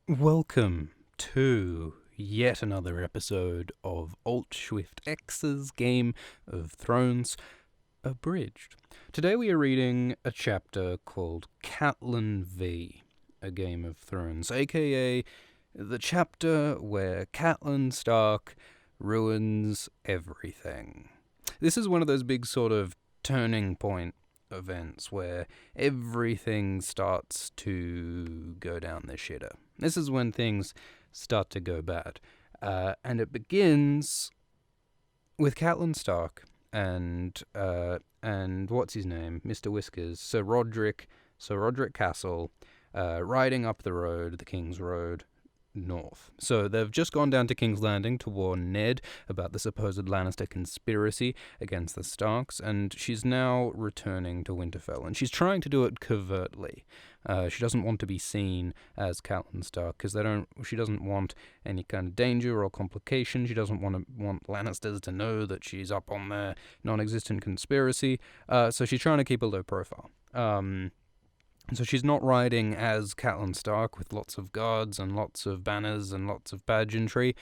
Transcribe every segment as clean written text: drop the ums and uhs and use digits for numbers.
Welcome to yet another episode of Alt Swift X's Game of Thrones Abridged. Today we are reading a chapter called Catelyn v. A Game of Thrones, aka the chapter where Catelyn Stark ruins everything. This is one of those big sort of turning point events where everything starts to go down the shitter. This is when things start to go bad. And it begins with Catelyn Stark and what's his name? Mr. Whiskers, Sir Roderick Castle, riding up the road, the King's Road, north. So they've just gone down to King's Landing to warn Ned about the supposed Lannister conspiracy against the Starks, and she's now returning to Winterfell, and she's trying to do it covertly. She doesn't want to be seen as Catelyn Stark because she doesn't want any kind of danger or complication. She doesn't want Lannisters to know that she's up on their non-existent conspiracy. So she's trying to keep a low profile. So she's not riding as Catelyn Stark with lots of guards and lots of banners and lots of pageantry.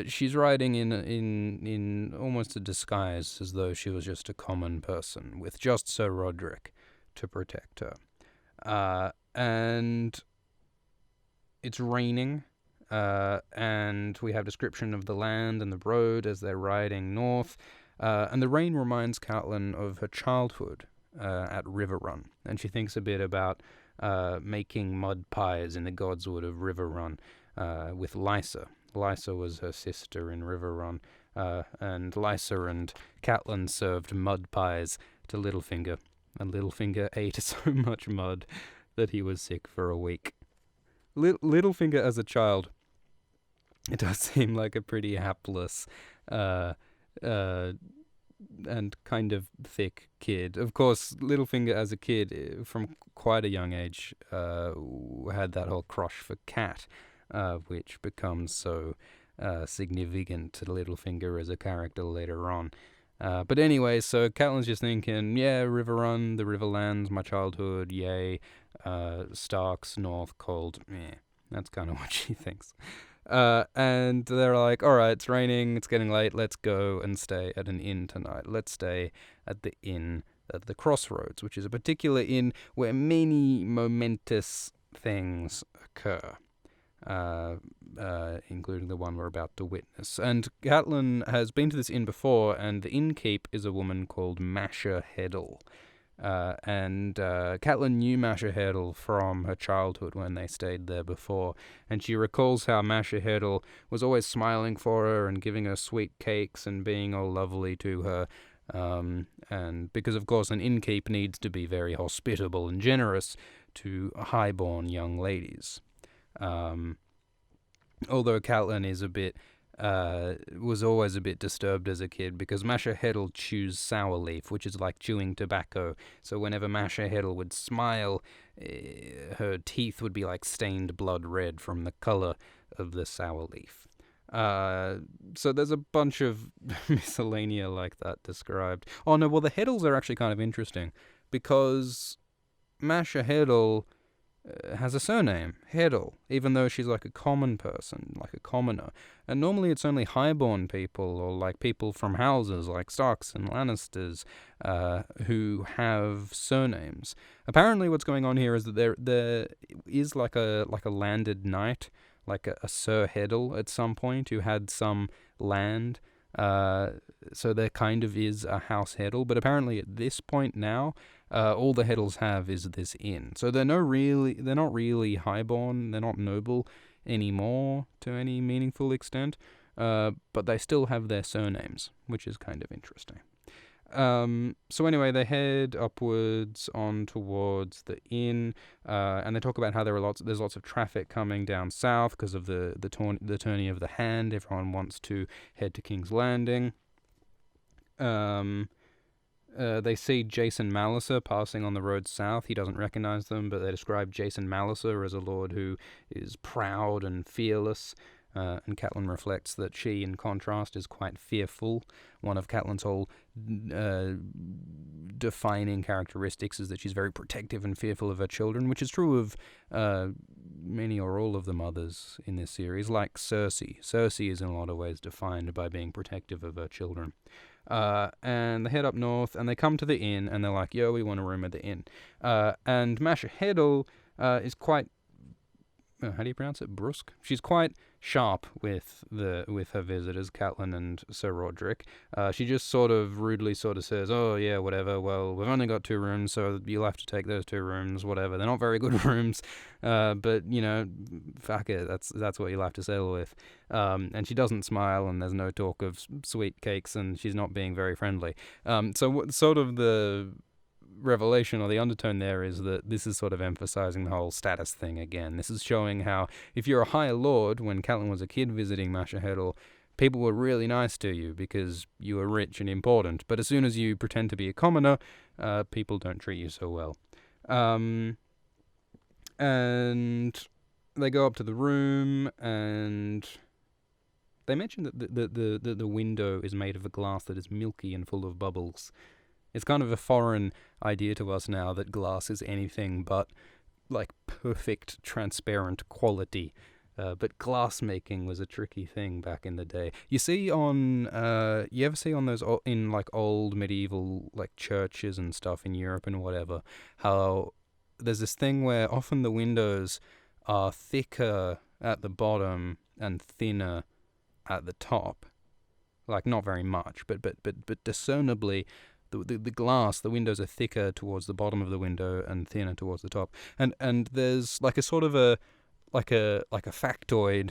She's riding in almost a disguise, as though she was just a common person, with just Sir Roderick to protect her. And it's raining, and we have description of the land and the road as they're riding north. And the rain reminds Catelyn of her childhood at River Run, and she thinks a bit about making mud pies in the Godswood of River Run with Lysa. Lysa was her sister in River Run, and Lysa and Catelyn served mud pies to Littlefinger, and Littlefinger ate so much mud that he was sick for a week. Littlefinger as a child, it does seem like a pretty hapless and kind of thick kid. Of course, Littlefinger as a kid, from quite a young age, had that whole crush for Cat, which becomes so significant to Littlefinger as a character later on. But anyway, so Catelyn's just thinking, yeah, River Run, the Riverlands, my childhood, yay, Starks, North, cold, meh. That's kind of what she thinks. And they're like, all right, it's raining, it's getting late, let's go and stay at an inn tonight. Let's stay at the inn at the Crossroads, which is a particular inn where many momentous things occur, including the one we're about to witness. And Catelyn has been to this inn before, and the innkeep is a woman called Masha Heddle. And Catelyn knew Masha Heddle from her childhood when they stayed there before, and she recalls how Masha Heddle was always smiling for her and giving her sweet cakes and being all lovely to her, and because of course an innkeep needs to be very hospitable and generous to highborn young ladies. Although Catelyn is was always a bit disturbed as a kid because Masha Heddle chews sour leaf, which is like chewing tobacco. So whenever Masha Heddle would smile, her teeth would be like stained blood red from the color of the sour leaf. So there's a bunch of miscellanea like that described. Oh no, well the Heddles are actually kind of interesting because Masha Heddle has a surname, Heddle, even though she's like a common person, like a commoner. And normally it's only highborn people, or like people from houses like Starks and Lannisters, who have surnames. Apparently what's going on here is that there is like a landed knight, like a Sir Heddle at some point, who had some land. So there kind of is a House Heddle, but apparently at this point now, all the Heddles have is this inn. So they're not really highborn, they're not noble anymore to any meaningful extent, but they still have their surnames, which is kind of interesting. So anyway, they head upwards on towards the inn, and they talk about how there's lots of traffic coming down south because of the tourney of the hand. Everyone wants to head to King's Landing. They see Jason Malliser passing on the road south. He doesn't recognize them, but they describe Jason Malliser as a lord who is proud and fearless. And Catelyn reflects that she, in contrast, is quite fearful. One of Catelyn's whole defining characteristics is that she's very protective and fearful of her children, which is true of many or all of the mothers in this series, like Cersei. Cersei is in a lot of ways defined by being protective of her children. And they head up north, and they come to the inn, and they're like, yo, we want a room at the inn. And Masha Heddle is quite... how do you pronounce it? Brusque? She's quite sharp with her visitors, Catelyn and Sir Roderick. She just sort of rudely says, oh yeah, whatever, well, we've only got 2 rooms, so you'll have to take those 2 rooms, whatever. They're not very good rooms, but, fuck it, that's what you'll have to settle with. And she doesn't smile, and there's no talk of sweet cakes, and she's not being very friendly. So sort of the revelation or the undertone there is that this is sort of emphasizing the whole status thing again. This is showing how if you're a high lord, when Catelyn was a kid visiting Masha Heddle, people were really nice to you because you were rich and important. But as soon as you pretend to be a commoner, people don't treat you so well. And they go up to the room, and they mention that the window is made of a glass that is milky and full of bubbles. It's kind of a foreign idea to us now that glass is anything but, like, perfect, transparent quality. But glass making was a tricky thing back in the day. You see on, you ever see on those, in, like, old medieval, like, churches and stuff in Europe and whatever, how there's this thing where often the windows are thicker at the bottom and thinner at the top. Like, not very much, but discernibly... The glass, the windows are thicker towards the bottom of the window and thinner towards the top. And there's like a sort of a factoid,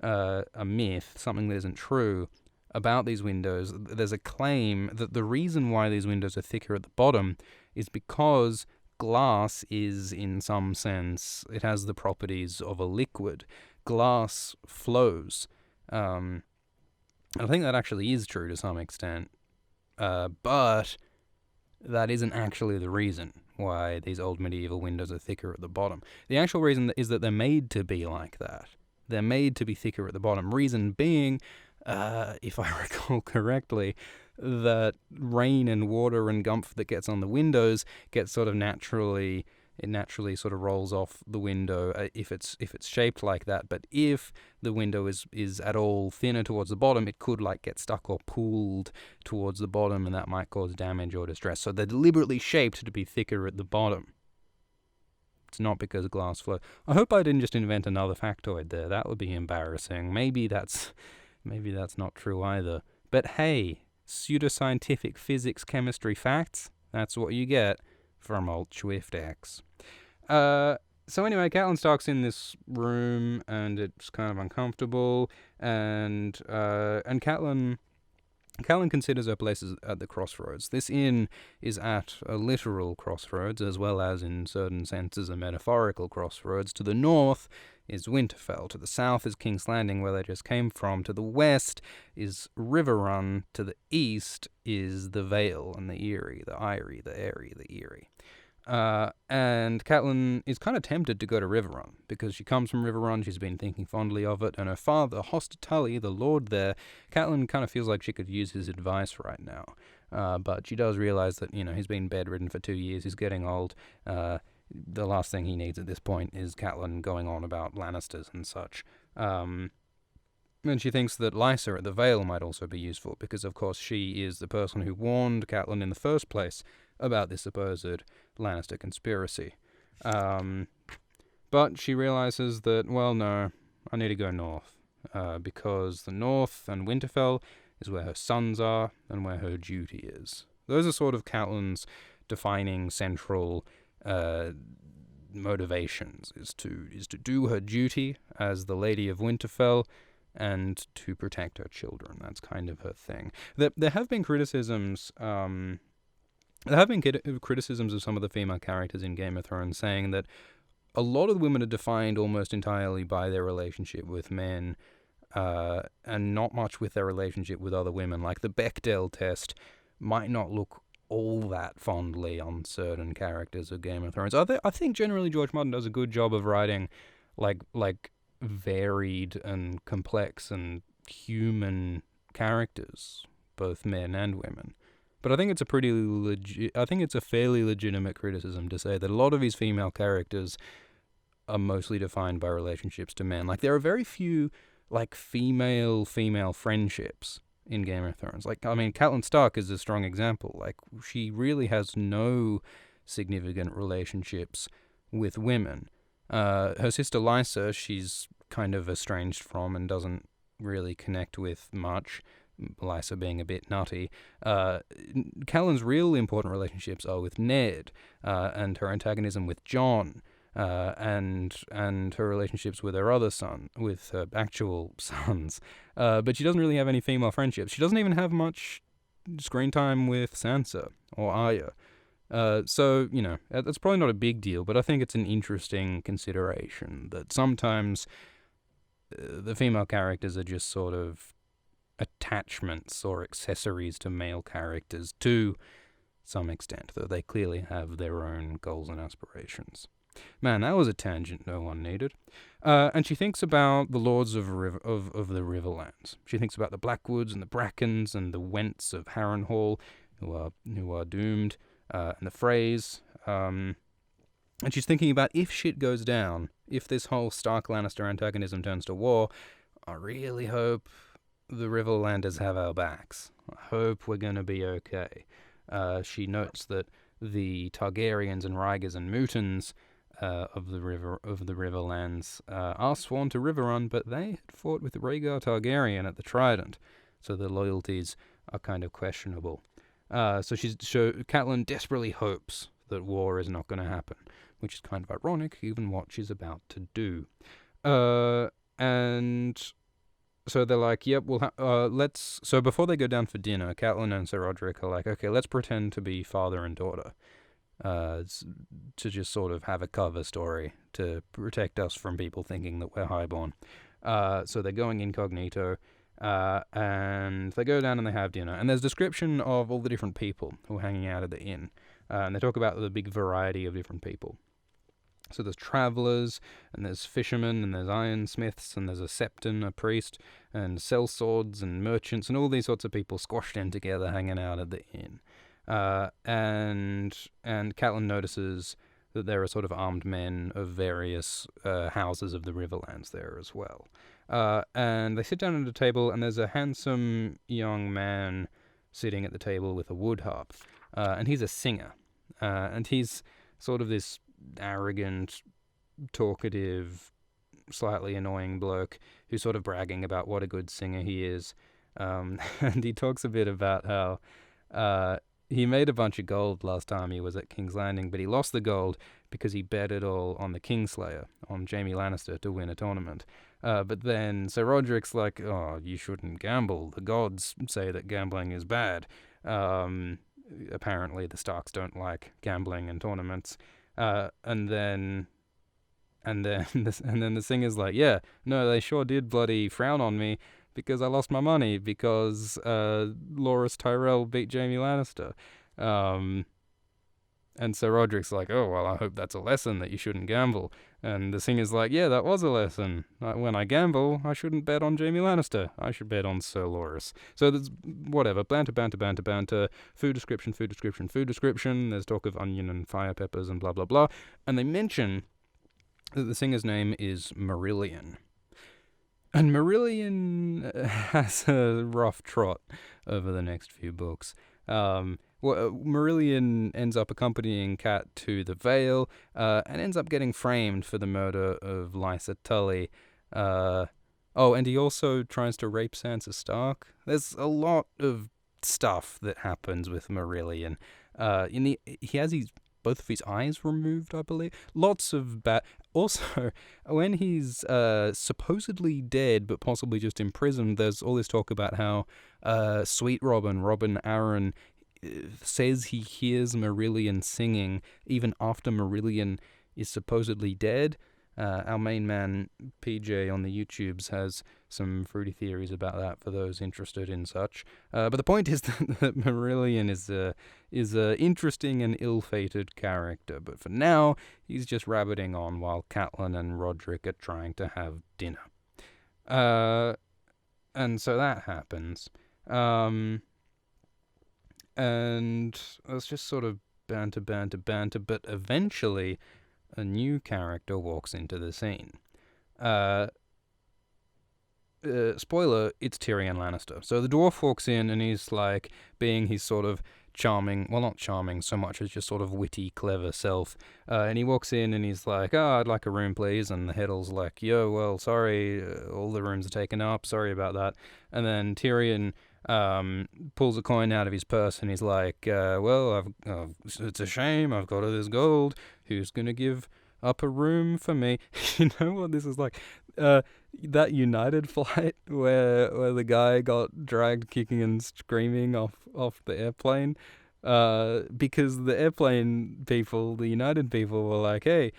a myth, something that isn't true about these windows. There's a claim that the reason why these windows are thicker at the bottom is because glass is, in some sense, it has the properties of a liquid. Glass flows. I think that actually is true to some extent. But that isn't actually the reason why these old medieval windows are thicker at the bottom. The actual reason is that they're made to be like that. They're made to be thicker at the bottom. Reason being, if I recall correctly, that rain and water and gumph that gets on the windows gets sort of naturally sort of rolls off the window if it's shaped like that. But if the window is at all thinner towards the bottom, it could like get stuck or pooled towards the bottom, and that might cause damage or distress. So they're deliberately shaped to be thicker at the bottom. It's not because glass flows. I hope I didn't just invent another factoid there. That would be embarrassing. Maybe that's not true either. But hey, pseudoscientific physics, chemistry facts, that's what you get from old Swift X. So anyway, Catelyn Stark's in this room, and it's kind of uncomfortable, and Catelyn considers her place at the crossroads. This inn is at a literal crossroads, as well as, in certain senses, a metaphorical crossroads. To the north is Winterfell. To the south is King's Landing, where they just came from. To the west is Riverrun. To the east is the Vale and the Eyrie, the Eyrie. And Catelyn is kind of tempted to go to Riverrun, because she comes from Riverrun, she's been thinking fondly of it, and her father, Hoster Tully, the lord there, Catelyn kind of feels like she could use his advice right now. But she does realise that, he's been bedridden for 2 years, he's getting old. The last thing he needs at this point is Catelyn going on about Lannisters and such. And she thinks that Lysa at the Vale might also be useful, because of course she is the person who warned Catelyn in the first place about this supposed Lannister conspiracy. But she realizes that, well, no, I need to go north, because the north and Winterfell is where her sons are and where her duty is. Those are sort of Catelyn's defining central motivations, is to do her duty as the Lady of Winterfell and to protect her children. That's kind of her thing. There have been criticisms... There have been criticisms of some of the female characters in Game of Thrones saying that a lot of the women are defined almost entirely by their relationship with men, and not much with their relationship with other women. Like the Bechdel test might not look all that fondly on certain characters of Game of Thrones. I think generally George Martin does a good job of writing like varied and complex and human characters, both men and women. But I think it's a fairly legitimate criticism to say that a lot of his female characters are mostly defined by relationships to men. Like, there are very few, like, female friendships in Game of Thrones. Like, I mean, Catelyn Stark is a strong example. Like, she really has no significant relationships with women. Her sister Lysa, she's kind of estranged from and doesn't really connect with much, Lysa being a bit nutty. Catelyn's real important relationships are with Ned, and her antagonism with Jon, and her relationships with her other son, with her actual sons. But she doesn't really have any female friendships. She doesn't even have much screen time with Sansa or Arya. So, you know, that's probably not a big deal, but I think it's an interesting consideration that sometimes the female characters are just sort of attachments or accessories to male characters to some extent, though they clearly have their own goals and aspirations. Man, that was a tangent no one needed. And she thinks about the lords of the Riverlands. She thinks about the Blackwoods and the Brackens and the Wents of Harrenhal, who are doomed, and the Freys. And she's thinking about, if shit goes down, if this whole Stark-Lannister antagonism turns to war, I really hope the Riverlanders have our backs. I hope we're going to be okay. She notes that the Targaryens and Rhaegars and Mootons of the Riverlands are sworn to Riverrun, but they had fought with Rhaegar Targaryen at the Trident, so their loyalties are kind of questionable. So Catelyn desperately hopes that war is not going to happen, which is kind of ironic, given what she's about to do. And so they're like, yep, so before they go down for dinner, Catelyn and Sir Roderick are like, okay, let's pretend to be father and daughter, to just sort of have a cover story to protect us from people thinking that we're highborn. So they're going incognito, and they go down and they have dinner, and there's description of all the different people who are hanging out at the inn, and they talk about the big variety of different people. So there's travellers, and there's fishermen, and there's ironsmiths, and there's a septon, a priest, and sellswords, and merchants, and all these sorts of people squashed in together hanging out at the inn. And Catelyn notices that there are sort of armed men of various houses of the Riverlands there as well. And they sit down at a table, and there's a handsome young man sitting at the table with a wood harp. And he's a singer. And he's sort of this arrogant, talkative, slightly annoying bloke who's sort of bragging about what a good singer he is. And he talks a bit about how he made a bunch of gold last time he was at King's Landing, but he lost the gold because he bet it all on the Kingslayer, on Jaime Lannister, to win a tournament. But then Sir Roderick's like, oh, you shouldn't gamble. The gods say that gambling is bad. Apparently the Starks don't like gambling and tournaments. And then the singer's like, yeah, no, they sure did bloody frown on me because I lost my money because Loras Tyrell beat Jaime Lannister. And Sir Roderick's like, oh, well, I hope that's a lesson that you shouldn't gamble. And the singer's like, yeah, that was a lesson. When I gamble, I shouldn't bet on Jaime Lannister. I should bet on Sir Loras. So there's whatever, banter, food description. There's talk of onion and fire peppers and blah, blah, blah. And they mention that the singer's name is Marillion. And Marillion has a rough trot over the next few books. Marillion ends up accompanying Cat to the Vale, and ends up getting framed for the murder of Lysa Tully. And he also tries to rape Sansa Stark. There's a lot of stuff that happens with Marillion. He has both of his eyes removed, I believe. Lots of bad. Also, when he's supposedly dead, but possibly just imprisoned, there's all this talk about how Sweet Robin Arryn, says he hears Marillion singing even after Marillion is supposedly dead. Our main man, PJ, on the YouTubes has some fruity theories about that for those interested in such. But the point is that Marillion is a interesting and ill-fated character. But for now, he's just rabbiting on while Catelyn and Roderick are trying to have dinner. And so that happens. And it's just sort of banter, but eventually a new character walks into the scene. Spoiler, it's Tyrion Lannister. So the dwarf walks in and he's like being his sort of charming, well, not charming so much as just sort of witty, clever self. And he walks in and he's like, I'd like a room, please. And the Heddle's like, yo, well, sorry, all the rooms are taken up. Sorry about that. And then Tyrion pulls a coin out of his purse and he's like, well, it's a shame. I've got all this gold. Who's going to give up a room for me? You know what this is like? That United flight where the guy got dragged kicking and screaming off the airplane, because the airplane people, the United people, were like, hey,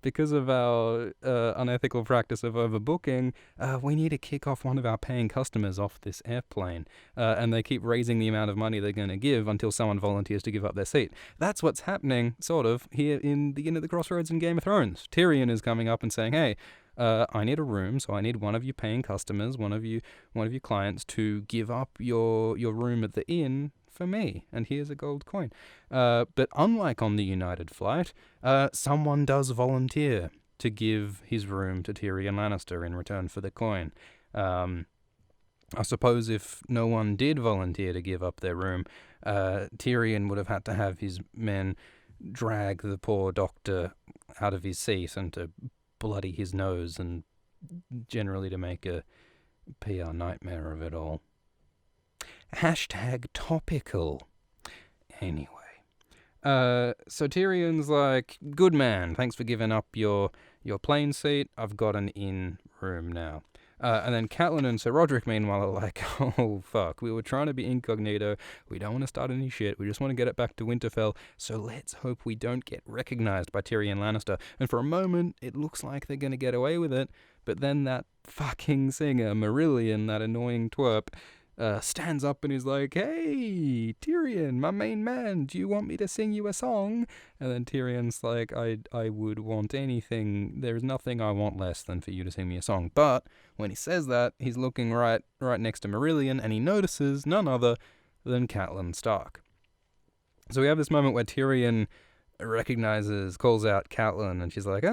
because of our unethical practice of overbooking, we need to kick off one of our paying customers off this airplane, and they keep raising the amount of money they're going to give until someone volunteers to give up their seat. That's what's happening, sort of, here in the Inn at the Crossroads in Game of Thrones. Tyrion is coming up and saying, hey, I need a room, so I need one of you paying customers, one of you clients, to give up your room at the inn for me, and here's a gold coin. But unlike on the United flight, someone does volunteer to give his room to Tyrion Lannister in return for the coin. I suppose if no one did volunteer to give up their room, Tyrion would have had to have his men drag the poor doctor out of his seat and to bloody his nose, and generally to make a PR nightmare of it all. #topical. Anyway. So Tyrion's like, good man, thanks for giving up your plane seat. I've got an inn room now. And then Catelyn and Sir Roderick, meanwhile, are like, oh, fuck, we were trying to be incognito. We don't want to start any shit. We just want to get it back to Winterfell. So let's hope we don't get recognized by Tyrion Lannister. And for a moment, it looks like they're going to get away with it. But then that fucking singer, Marillion, that annoying twerp, stands up and is like, hey, Tyrion, my main man, do you want me to sing you a song? And then Tyrion's like, I would want anything. There's nothing I want less than for you to sing me a song. But when he says that, he's looking right next to Marillion, and he notices none other than Catelyn Stark. So we have this moment where Tyrion calls out Catelyn, and she's like,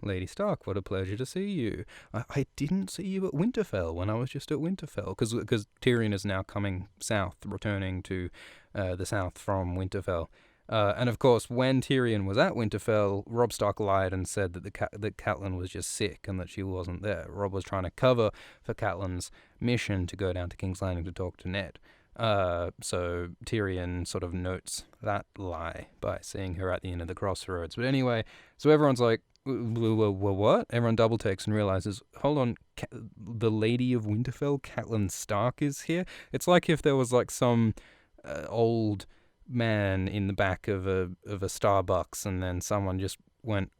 Lady Stark, what a pleasure to see you. I didn't see you at Winterfell when I was just at Winterfell, because Tyrion is now coming south, returning to the south from Winterfell. And of course, when Tyrion was at Winterfell, Robb Stark lied and said that that Catelyn was just sick and that she wasn't there. Robb was trying to cover for Catelyn's mission to go down to King's Landing to talk to Ned. So Tyrion sort of notes that lie by seeing her at the Inn of the Crossroads. But anyway, so everyone's like, what? Everyone double takes and realizes, hold on, the Lady of Winterfell, Catelyn Stark, is here? It's like if there was like some old man in the back of a Starbucks, and then someone just went,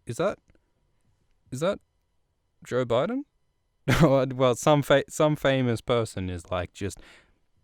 is that Joe Biden? Well, some famous person is like, just,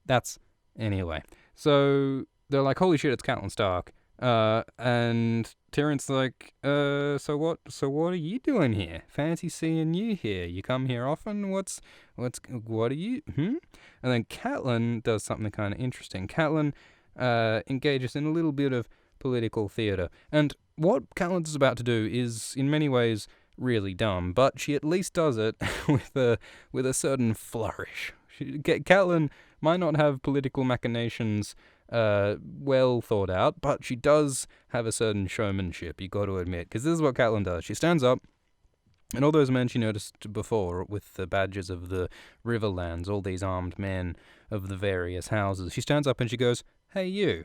that's, anyway. So they're like, holy shit, it's Catelyn Stark. And Tyrion's like, so what are you doing here? Fancy seeing you here. You come here often? What are you, And then Catelyn does something kind of interesting. Catelyn engages in a little bit of political theatre. And what Catelyn's about to do is, in many ways, really dumb, but she at least does it with a certain flourish. Catelyn might not have political machinations well thought out, but she does have a certain showmanship, you got to admit, because this is what Catelyn does. She stands up, and all those men she noticed before with the badges of the Riverlands, all these armed men of the various houses, she stands up and she goes, hey, you.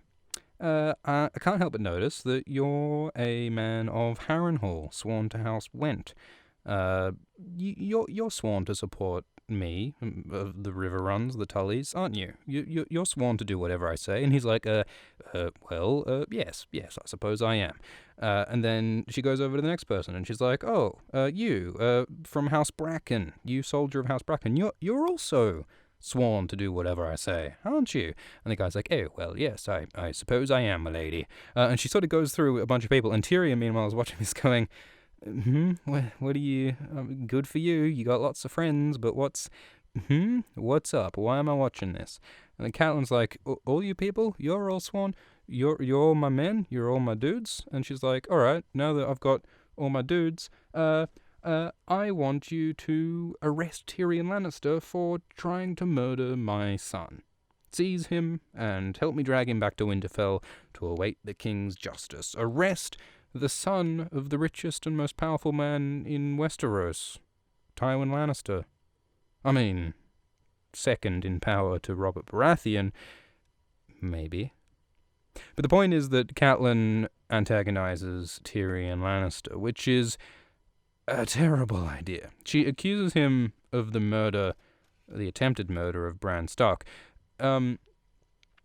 I can't help but notice that you're a man of Harrenhal, sworn to House Went. You're sworn to support me, the river runs, the Tullys, aren't you? You're sworn to do whatever I say. And he's like, yes, I suppose I am. And then she goes over to the next person, and she's like, oh, you, from House Bracken, you soldier of House Bracken, you're also sworn to do whatever I say, aren't you? And the guy's like, oh, well, yes, I suppose I am, my lady. And she sort of goes through a bunch of people, and Tyrion, meanwhile, is watching this going, what do you, good for you, you got lots of friends, but what's up? Why am I watching this? And then Catelyn's like, all you people, you're all sworn, you're all my men, you're all my dudes. And she's like, all right, now that I've got all my dudes, I want you to arrest Tyrion Lannister for trying to murder my son. Seize him and help me drag him back to Winterfell to await the king's justice. Arrest the son of the richest and most powerful man in Westeros, Tywin Lannister. I mean, second in power to Robert Baratheon, maybe. But the point is that Catelyn antagonizes Tyrion Lannister, which is a terrible idea. She accuses him of the attempted murder of Bran Stark. And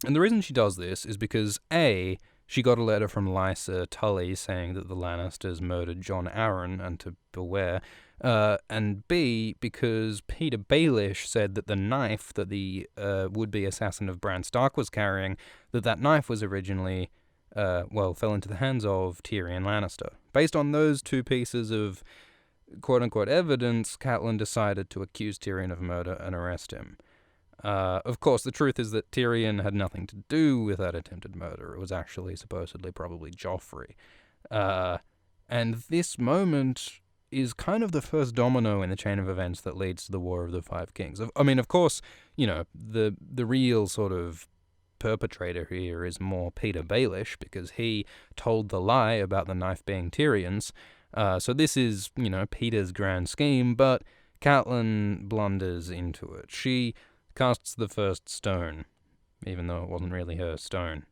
the reason she does this is because, A, she got a letter from Lysa Tully saying that the Lannisters murdered Jon Arryn and to beware, and B, because Peter Baelish said that the knife that the would-be assassin of Bran Stark was carrying, that knife was originally, fell into the hands of Tyrion Lannister. Based on those two pieces of quote-unquote evidence, Catelyn decided to accuse Tyrion of murder and arrest him. Of course, the truth is that Tyrion had nothing to do with that attempted murder. It was actually supposedly probably Joffrey. And this moment is kind of the first domino in the chain of events that leads to the War of the Five Kings. I mean, of course, the real sort of perpetrator here is more Peter Baelish, because he told the lie about the knife being Tyrion's. So this is, Peter's grand scheme, but Catelyn blunders into it. She casts the first stone, even though it wasn't really her stone.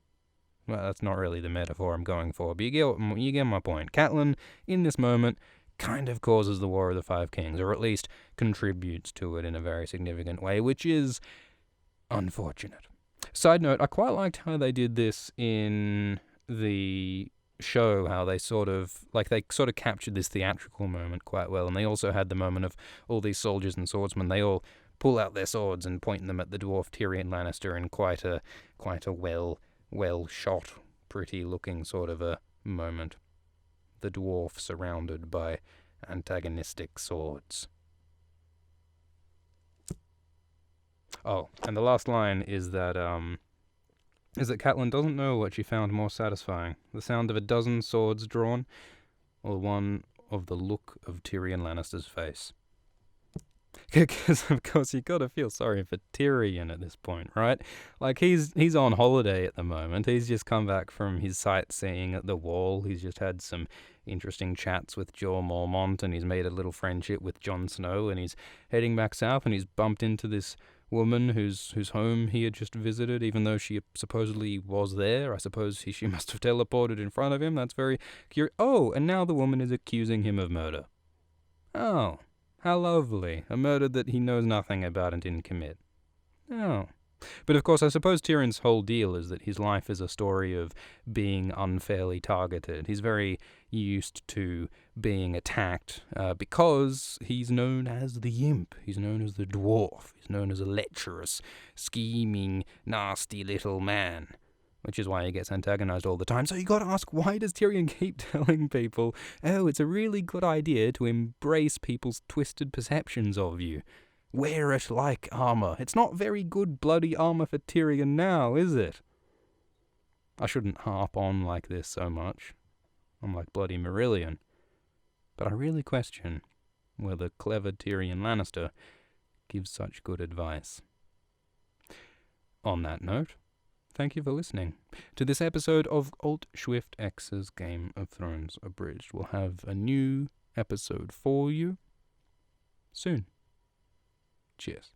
Well, that's not really the metaphor I'm going for, but you get my point. Catelyn, in this moment, kind of causes the War of the Five Kings, or at least contributes to it in a very significant way, which is unfortunate. Side note, I quite liked how they did this in the show, how they sort of captured this theatrical moment quite well, and they also had the moment of all these soldiers and swordsmen, they all pull out their swords and point them at the dwarf Tyrion Lannister in quite a well shot, pretty looking sort of a moment. The dwarf surrounded by antagonistic swords. Oh, and the last line is that Catelyn doesn't know what she found more satisfying, the sound of a dozen swords drawn, or one of the look of Tyrion Lannister's face. Because, of course, you gotta feel sorry for Tyrion at this point, right? Like, he's on holiday at the moment. He's just come back from his sightseeing at the Wall. He's just had some interesting chats with Jorah Mormont, and he's made a little friendship with Jon Snow, and he's heading back south, and he's bumped into this woman whose home he had just visited, even though she supposedly was there. I suppose she must have teleported in front of him. That's very curious. Oh, and now the woman is accusing him of murder. Oh, how lovely. A murder that he knows nothing about and didn't commit. Oh. But of course, I suppose Tyrion's whole deal is that his life is a story of being unfairly targeted. He's very used to being attacked because he's known as the imp. He's known as the dwarf. He's known as a lecherous, scheming, nasty little man, which is why he gets antagonized all the time. So you got to ask, why does Tyrion keep telling people, oh, it's a really good idea to embrace people's twisted perceptions of you? Wear it like armor. It's not very good bloody armor for Tyrion now, is it? I shouldn't harp on like this so much. I'm like bloody Marillion. But I really question whether clever Tyrion Lannister gives such good advice. On that note, thank you for listening to this episode of Alt Swift X's Game of Thrones Abridged. We'll have a new episode for you soon. Cheers.